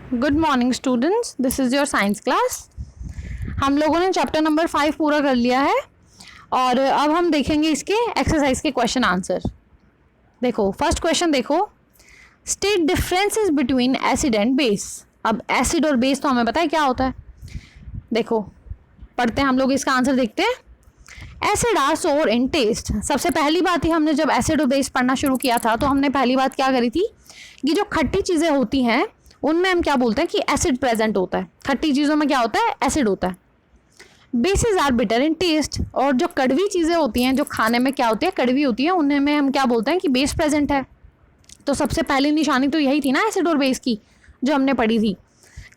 Good morning students, this is your science class. हम लोगों ने चैप्टर नंबर 5 पूरा कर लिया है और अब हम देखेंगे इसके एक्सरसाइज के क्वेश्चन आंसर। देखो फर्स्ट क्वेश्चन देखो, state differences between acid and base. अब एसिड और बेस तो हमें पता है क्या होता है। देखो पढ़ते हैं हम लोग, इसका आंसर देखते हैं। एसिड आर सोर इन टेस्ट। सबसे पहली बात ही हमने जब एसिड और बेस पढ़ना शुरू किया था तो हमने पहली बात क्या करी थी कि जो खट्टी चीज़ें होती हैं उनमें हम क्या बोलते हैं कि एसिड प्रेजेंट होता है। खट्टी चीज़ों में क्या होता है, एसिड होता है। Bases are bitter in taste, और जो कड़वी चीज़ें होती हैं जो खाने में क्या होती है, कड़वी होती हैं, उन्हें में हम क्या बोलते हैं कि बेस प्रेजेंट है। तो सबसे पहली निशानी तो यही थी ना एसिड और बेस की, जो हमने पढ़ी थी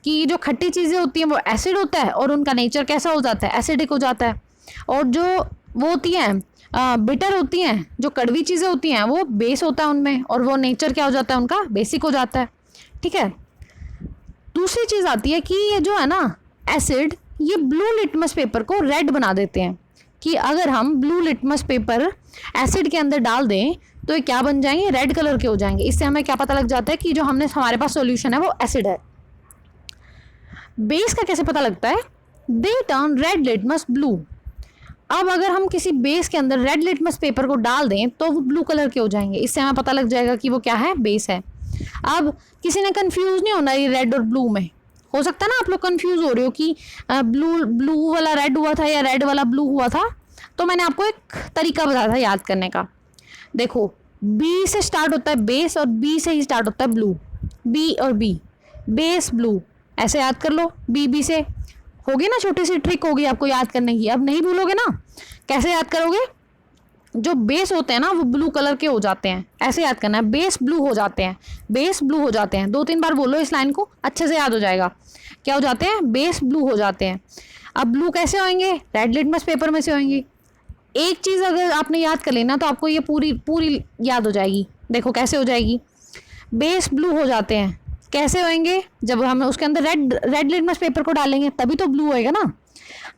कि जो खट्टी चीज़ें होती हैं वो एसिड होता है और उनका नेचर कैसा हो जाता है, एसिडिक हो जाता है। और जो वो होती हैं बिटर होती हैं, जो कड़वी चीज़ें होती हैं वो बेस होता है उनमें, और वो नेचर क्या हो जाता है उनका, बेसिक हो जाता है। ठीक है। दूसरी चीज़ आती है कि ये जो है ना एसिड, ये ब्लू लिटमस पेपर को रेड बना देते हैं। कि अगर हम ब्लू लिटमस पेपर एसिड के अंदर डाल दें तो ये क्या बन जाएंगे, रेड कलर के हो जाएंगे। इससे हमें क्या पता लग जाता है कि जो हमारे पास सॉल्यूशन है वो एसिड है। बेस का कैसे पता लगता है, they turn red litmus blue. अब अगर हम किसी बेस के अंदर रेड लिटमस पेपर को डाल दें तो वो ब्लू कलर के हो जाएंगे। इससे हमें पता लग जाएगा कि वो क्या है, बेस है। अब किसी ने कंफ्यूज नहीं होना ये रेड और ब्लू में। हो सकता है ना आप लोग कंफ्यूज हो रहे हो कि ब्लू वाला रेड हुआ था या रेड वाला ब्लू हुआ था। तो मैंने आपको एक तरीका बताया था याद करने का। देखो बी से स्टार्ट होता है बेस और बी से ही स्टार्ट होता है ब्लू। बी और बी, बेस ब्लू, ऐसे याद कर लो। बी से होगी ना, छोटी सी ट्रिक होगी आपको याद करने की। अब नहीं भूलोगे ना, कैसे याद करोगे, जो बेस होते हैं ना वो ब्लू कलर के हो जाते हैं। ऐसे याद करना है, बेस ब्लू हो जाते हैं, बेस ब्लू हो जाते हैं। 2-3 बार बोलो इस लाइन को, अच्छे से याद हो जाएगा। क्या हो जाते हैं, बेस ब्लू हो जाते हैं। अब ब्लू कैसे होंगे, रेड लिटमस पेपर में से होंगे। एक चीज़ अगर आपने याद कर लेना तो आपको ये पूरी पूरी याद हो जाएगी। देखो कैसे हो जाएगी, बेस ब्लू हो जाते हैं। कैसे होंगे, जब हम उसके अंदर रेड लिटमस पेपर को डालेंगे तभी तो ब्लू होएगा ना।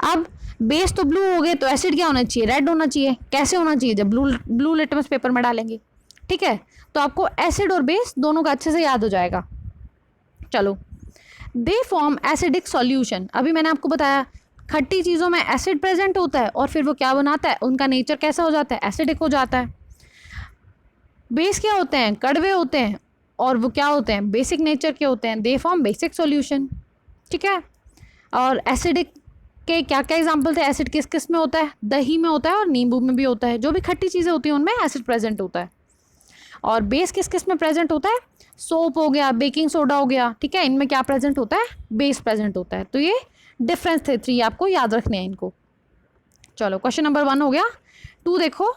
अब बेस तो ब्लू हो गए तो एसिड क्या होना चाहिए, रेड होना चाहिए। कैसे होना चाहिए, जब ब्लू लिटमस पेपर में डालेंगे। ठीक है, तो आपको एसिड और बेस दोनों का अच्छे से याद हो जाएगा। चलो, दे फॉर्म एसिडिक सॉल्यूशन। अभी मैंने आपको बताया खट्टी चीज़ों में एसिड प्रेजेंट होता है और फिर वो क्या बनाता है, उनका नेचर कैसा हो जाता है, एसिडिक हो जाता है। बेस क्या होते हैं, कड़वे होते हैं, और वो क्या होते हैं, बेसिक नेचर के होते हैं। They form basic solution. ठीक है। और एसिडिक के क्या क्या एग्जाम्पल थे, एसिड किस किस में होता है, दही में होता है और नींबू में भी होता है। जो भी खट्टी चीज़ें होती हैं उनमें एसिड प्रेजेंट होता है। और बेस किस किस में प्रेजेंट होता है, सोप हो गया, बेकिंग सोडा हो गया। ठीक है, इनमें क्या प्रेजेंट होता है, बेस प्रेजेंट होता है। तो ये डिफरेंस थे 3, आपको याद रखने हैं इनको। चलो क्वेश्चन नंबर 1 हो गया। 2 देखो,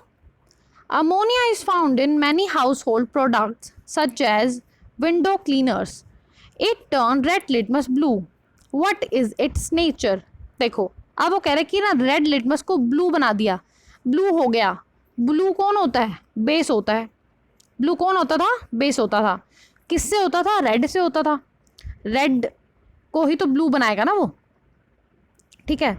ammonia is found in many household products such as window cleaners. It turn red litmus blue, what is its nature. देखो अब वो कह रहे कि ना रेड लिटमस को ब्लू बना दिया, ब्लू हो गया। ब्लू कौन होता है, बेस होता है। ब्लू कौन होता था, बेस होता था। किससे होता था, रेड से होता था। रेड को ही तो ब्लू बनाएगा ना वो। ठीक है।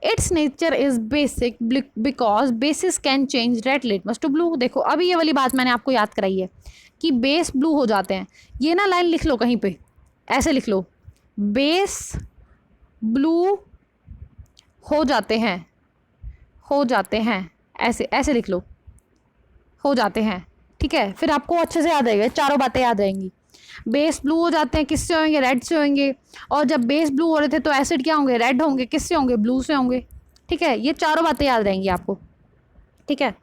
Its nature is basic because bases can change red litmus to blue. देखो अभी ये वाली बात मैंने आपको याद कराई है कि बेस ब्लू हो जाते हैं। ये ना लाइन लिख लो कहीं पे, ऐसे लिख लो, बेस ब्लू हो जाते हैं, हो जाते हैं, ऐसे ऐसे लिख लो, हो जाते हैं। ठीक है, फिर आपको अच्छे से याद आएगा, चारों बातें याद रहेंगी। बेस ब्लू हो जाते हैं, किससे होंगे, रेड से होंगे। और जब बेस ब्लू हो रहे थे तो एसिड क्या होंगे, रेड होंगे। किससे होंगे, ब्लू से होंगे। ठीक है, ये चारों बातें याद रहेंगी आपको। ठीक है,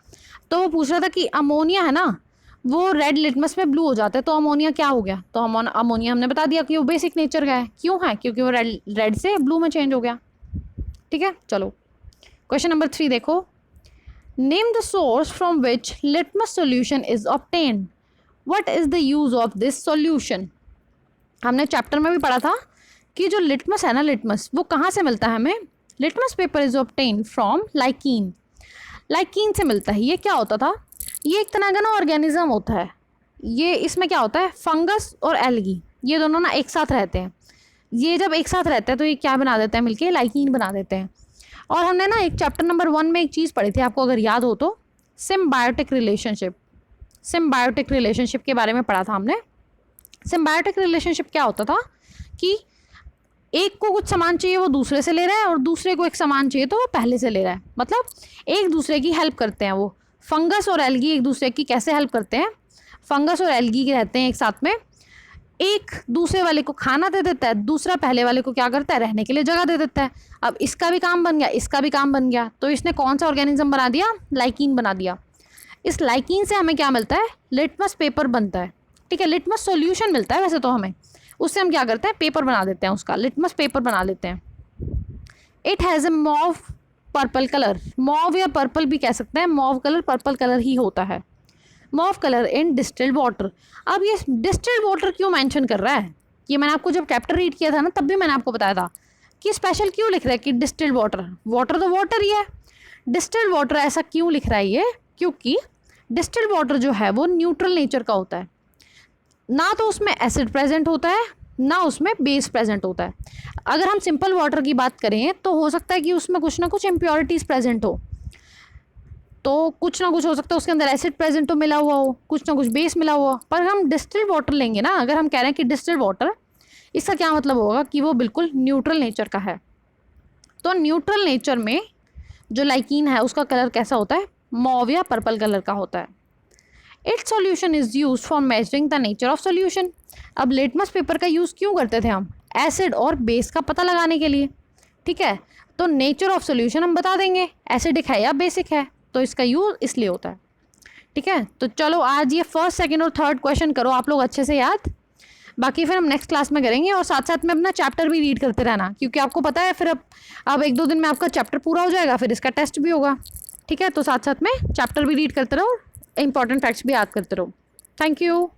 तो वो पूछ रहा था कि अमोनिया है ना, वो रेड लिटमस में ब्लू हो जाता है, तो अमोनिया क्या हो गया। तो हम अमोनिया हमने बता दिया कि वो बेसिक नेचर का है। क्यों है, क्योंकि वो रेड से ब्लू में चेंज हो गया। ठीक है, चलो क्वेश्चन नंबर 3 देखो, name the source from which litmus solution is obtained, what is the use of this solution. हमने चैप्टर में भी पढ़ा था कि जो लिटमस है ना, लिटमस वो कहाँ से मिलता है हमें, litmus paper is obtained from lichen. Lichen से मिलता है। ये क्या होता था, ये एक तरह का ना ऑर्गेनिज्म होता है। ये इसमें क्या होता है, फंगस और एल्गी, ये दोनों ना एक साथ रहते हैं। ये जब एक साथ रहते हैं तो ये क्या बना देते हैं, मिलके लाइकीन बना देते हैं। और हमने ना एक चैप्टर नंबर 1 में एक चीज़ पढ़ी थी, आपको अगर याद हो तो, सिम्बायोटिक रिलेशनशिप। सिम्बायोटिक रिलेशनशिप के बारे में पढ़ा था हमने। सिम्बायोटिक रिलेशनशिप क्या होता था कि एक को कुछ सामान चाहिए वो दूसरे से ले रहा है और दूसरे को एक सामान चाहिए तो वो पहले से ले रहा है, मतलब एक दूसरे की हेल्प करते हैं। वो फंगस और एल्गी एक दूसरे की कैसे हेल्प करते हैं, फंगस और एल्गी के रहते हैं एक साथ में, एक दूसरे वाले को खाना दे देता है, दूसरा पहले वाले को क्या करता है, रहने के लिए जगह दे देता है। अब इसका भी काम बन गया, इसका भी काम बन गया, तो इसने कौन सा ऑर्गेनिज्म बना दिया, लाइकीन बना दिया। इस लाइकीन से हमें क्या मिलता है, लिटमस पेपर बनता है, ठीक है, लिटमस सॉल्यूशन मिलता है वैसे तो हमें, उससे हम क्या करते हैं, पेपर बना देते हैं, उसका लिटमस पेपर बना लेते हैं। It has a mauve purple colour, mauve या पर्पल भी कह सकते हैं, मॉव कलर पर्पल कलर ही होता है, मॉव कलर इन डिस्टिल्ड वाटर। अब ये डिस्टिल्ड वाटर क्यों मेंशन कर रहा है, ये मैंने आपको जब चैप्टर रीड किया था ना तब भी मैंने आपको बताया था कि स्पेशल क्यों लिख रहा है कि डिस्टिल्ड वाटर, वाटर तो वाटर ही है, डिस्टिल्ड वाटर ऐसा क्यों लिख रहा है ये, क्योंकि डिस्टिल्ड वाटर जो है वो न्यूट्रल नेचर का होता है, ना तो उसमें एसिड प्रेजेंट होता है ना उसमें बेस प्रेजेंट होता है। अगर हम सिंपल वाटर की बात करें तो हो सकता है कि उसमें कुछ ना कुछ इम्प्योरिटीज़ प्रेजेंट हो, तो कुछ ना कुछ हो सकता है उसके अंदर एसिड प्रेजेंट हो, मिला हुआ हो, कुछ ना कुछ बेस मिला हुआ हो। पर हम डिस्टिल्ड वाटर लेंगे ना, अगर हम कह रहे हैं कि डिस्टिल्ड वाटर, इसका क्या मतलब होगा कि वो बिल्कुल न्यूट्रल नेचर का है। तो न्यूट्रल नेचर में जो लाइकीन है उसका कलर कैसा होता है, मॉव या पर्पल कलर का होता है। It's solution is use for measuring the nature of solution. अब लिटमस पेपर का यूज़ क्यों करते थे हम, एसिड और बेस का पता लगाने के लिए, ठीक है, तो नेचर ऑफ सॉल्यूशन हम बता देंगे एसिडिक है या बेसिक है, तो इसका यूज़ इसलिए होता है, ठीक है। तो चलो आज ये फर्स्ट सेकंड और थर्ड क्वेश्चन करो आप लोग अच्छे से याद, बाकी फिर हम नेक्स्ट क्लास में करेंगे, और साथ साथ में अपना चैप्टर भी रीड करते रहना, क्योंकि आपको पता है फिर अब 1-2 दिन में आपका चैप्टर पूरा हो जाएगा, फिर इसका टेस्ट भी होगा, ठीक है। तो साथ साथ में चैप्टर भी रीड करते रहो, इंपॉर्टेंट फैक्ट्स भी याद करते रहो। Thank you.